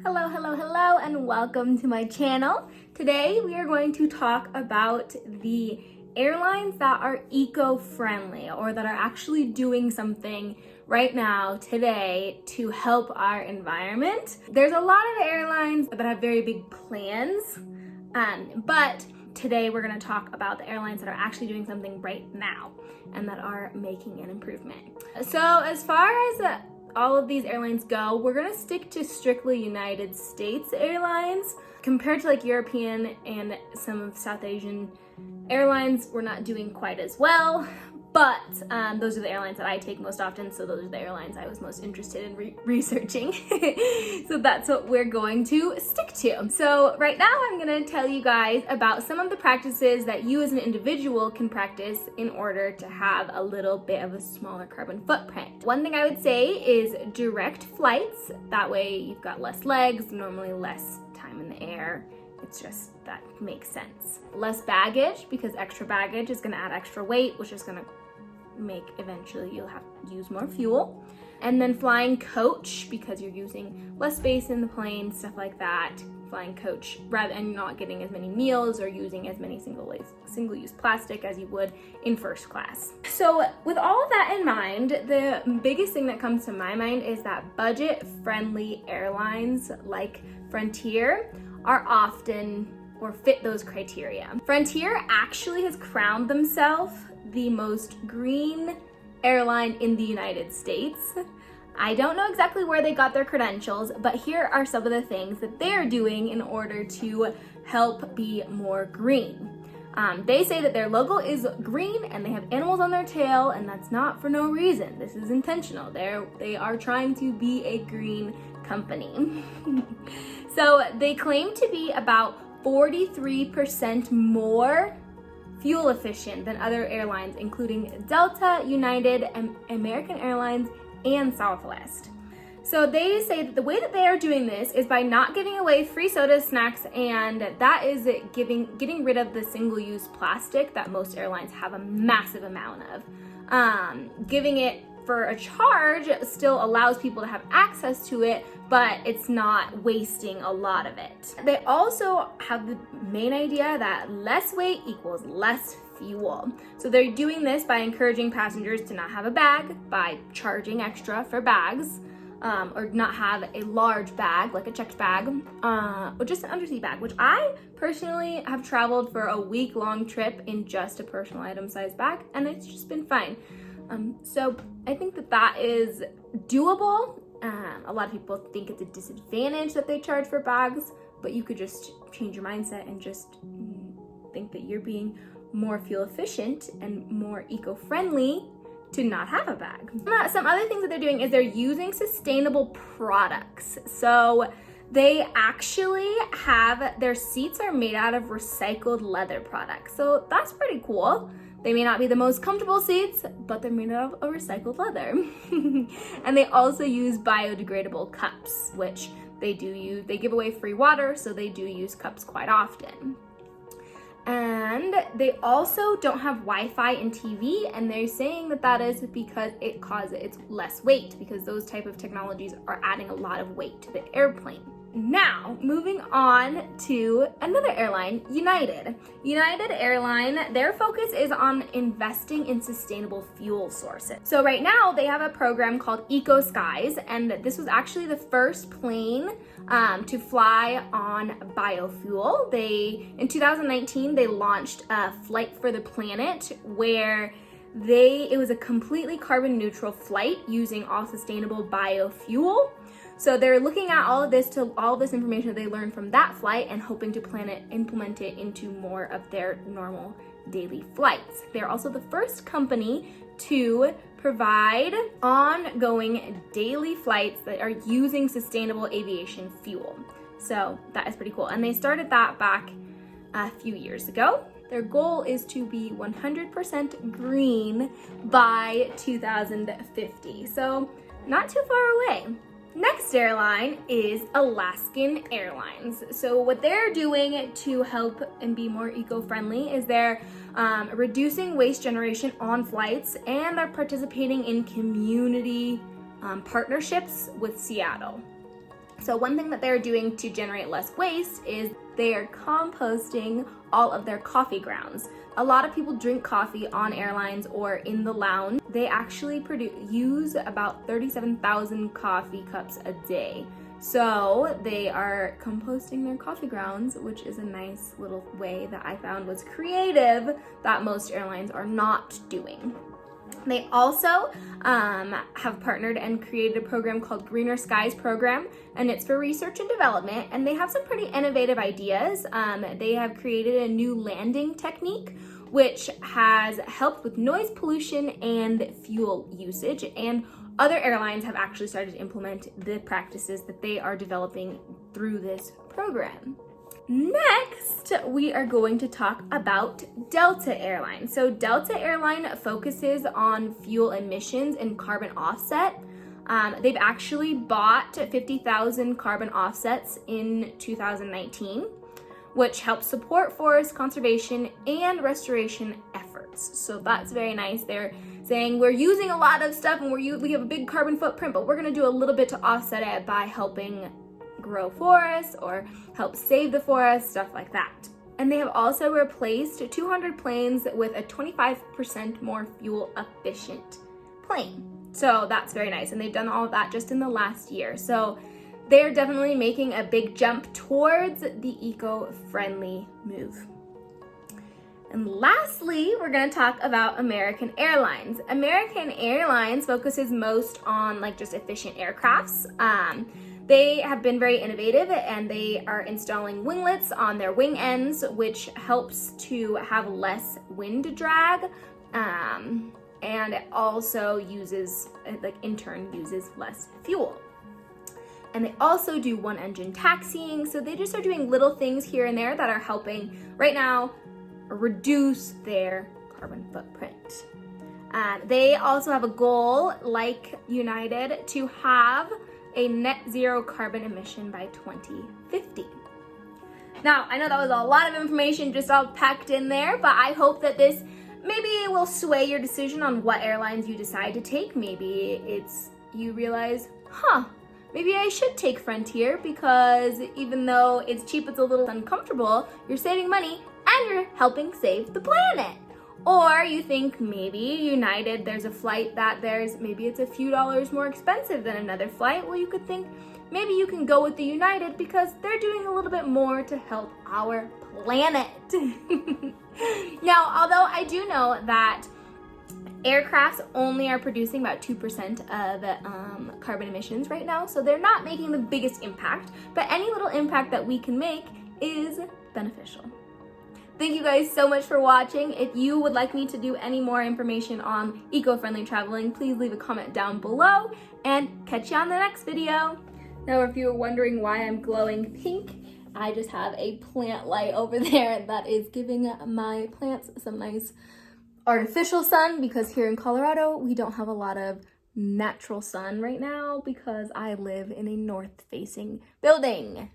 Hello, hello, hello, and welcome to my channel. Today we are going to talk about the airlines that are eco-friendly or that are actually doing something right now, today, to help our environment. There's a lot of airlines that have very big plans, but today we're going to talk about the airlines that are actually doing something right now and that are making an improvement. So as far as all of these airlines go, we're gonna stick to strictly United States airlines. Compared to like European and some of South Asian airlines, we're not doing quite as well. But those are the airlines that I take most often, so those are the airlines I was most interested in researching. So that's what we're going to stick to. So right now I'm gonna tell you guys about some of the practices that you as an individual can practice in order to have a little bit of a smaller carbon footprint. One thing I would say is direct flights. That way you've got less legs, normally less time in the air. It's just, that makes sense. Less baggage, because extra baggage is gonna add extra weight, which is gonna make eventually you'll have to use more fuel. And then flying coach, because you're using less space in the plane, stuff like that. Flying coach rather and not getting as many meals or using as many single-use plastic as you would in first class. So with all of that in mind, the biggest thing that comes to my mind is that budget-friendly airlines like Frontier are often or fit those criteria. Frontier actually has crowned themselves the most green airline in the United States. I don't know exactly where they got their credentials, but here are some of the things that they're doing in order to help be more green. They say that their logo is green and they have animals on their tail, and that's not for no reason. This is intentional. They are trying to be a green company. So they claim to be about 43% more fuel efficient than other airlines, including Delta, United, American Airlines, and Southwest. So they say that the way that they are doing this is by not giving away free soda snacks, and that is getting rid of the single-use plastic that most airlines have a massive amount of. Giving it for a charge still allows people to have access to it, but it's not wasting a lot of it. They also have the main idea that less weight equals less fuel. So they're doing this by encouraging passengers to not have a bag, by charging extra for bags, or not have a large bag, like a checked bag, or just an undersea bag, which I personally have traveled for a week-long trip in just a personal item size bag, and it's just been fine. So I think that is doable. A lot of people think it's a disadvantage that they charge for bags, but you could just change your mindset and just think that you're being more fuel efficient and more eco-friendly to not have a bag. Some other things that they're doing is they're using sustainable products. So they actually have, their seats are made out of recycled leather products. So that's pretty cool. They may not be the most comfortable seats, but they're made out of a recycled leather. And they also use biodegradable cups, which they do use. They give away free water, so they do use cups quite often. And they also don't have Wi-Fi and TV, and they're saying that that is because it's less weight, because those type of technologies are adding a lot of weight to the airplane. Now, moving on to another airline, United. United Airline, their focus is on investing in sustainable fuel sources. So right now, they have a program called Eco Skies, and this was actually the first plane to fly on biofuel. In 2019, they launched a Flight for the Planet, where it was a completely carbon neutral flight using all sustainable biofuel. So they're looking at all of this information that they learned from that flight and hoping to implement it into more of their normal daily flights. They're also the first company to provide ongoing daily flights that are using sustainable aviation fuel. So that is pretty cool. And they started that back a few years ago. Their goal is to be 100% green by 2050. So not too far away. Next airline is Alaskan Airlines. So what they're doing to help and be more eco-friendly is they're reducing waste generation on flights, and they're participating in community partnerships with Seattle. So one thing that they're doing to generate less waste is they are composting all of their coffee grounds. A lot of people drink coffee on airlines or in the lounge. They actually use about 37,000 coffee cups a day. So they are composting their coffee grounds, which is a nice little way that I found was creative that most airlines are not doing. They also have partnered and created a program called Greener Skies Program, and it's for research and development, and they have some pretty innovative ideas. They have created a new landing technique, which has helped with noise pollution and fuel usage, and other airlines have actually started to implement the practices that they are developing through this program. Next, we are going to talk about Delta Airlines. So Delta Airline focuses on fuel emissions and carbon offset. They've actually bought 50,000 carbon offsets in 2019, which helps support forest conservation and restoration efforts. So that's very nice. They're saying we're using a lot of stuff and we have a big carbon footprint, but we're gonna do a little bit to offset it by helping grow forests or help save the forest, stuff like that. And they have also replaced 200 planes with a 25% more fuel efficient plane. So that's very nice. And they've done all of that just in the last year. So they're definitely making a big jump towards the eco-friendly move. And lastly, we're going to talk about American Airlines. American Airlines focuses most on just efficient aircrafts. They have been very innovative and they are installing winglets on their wing ends, which helps to have less wind drag. And it also uses, in turn, uses less fuel. And they also do one engine taxiing. So they just are doing little things here and there that are helping right now reduce their carbon footprint. They also have a goal, like United, to have a net zero carbon emission by 2050. Now, I know that was a lot of information just all packed in there, but I hope that this maybe will sway your decision on what airlines you decide to take. Maybe you realize, maybe I should take Frontier because even though it's cheap, it's a little uncomfortable, you're saving money and you're helping save the planet. Or you think maybe United, there's a flight that maybe it's a few dollars more expensive than another flight. Well, you could think maybe you can go with the United because they're doing a little bit more to help our planet. Now, although I do know that aircrafts only are producing about 2% of carbon emissions right now, so they're not making the biggest impact, but any little impact that we can make is beneficial. Thank you guys so much for watching. If you would like me to do any more information on eco-friendly traveling, please leave a comment down below and catch you on the next video. Now, if you were wondering why I'm glowing pink, I just have a plant light over there that is giving my plants some nice artificial sun because here in Colorado, we don't have a lot of natural sun right now because I live in a north-facing building.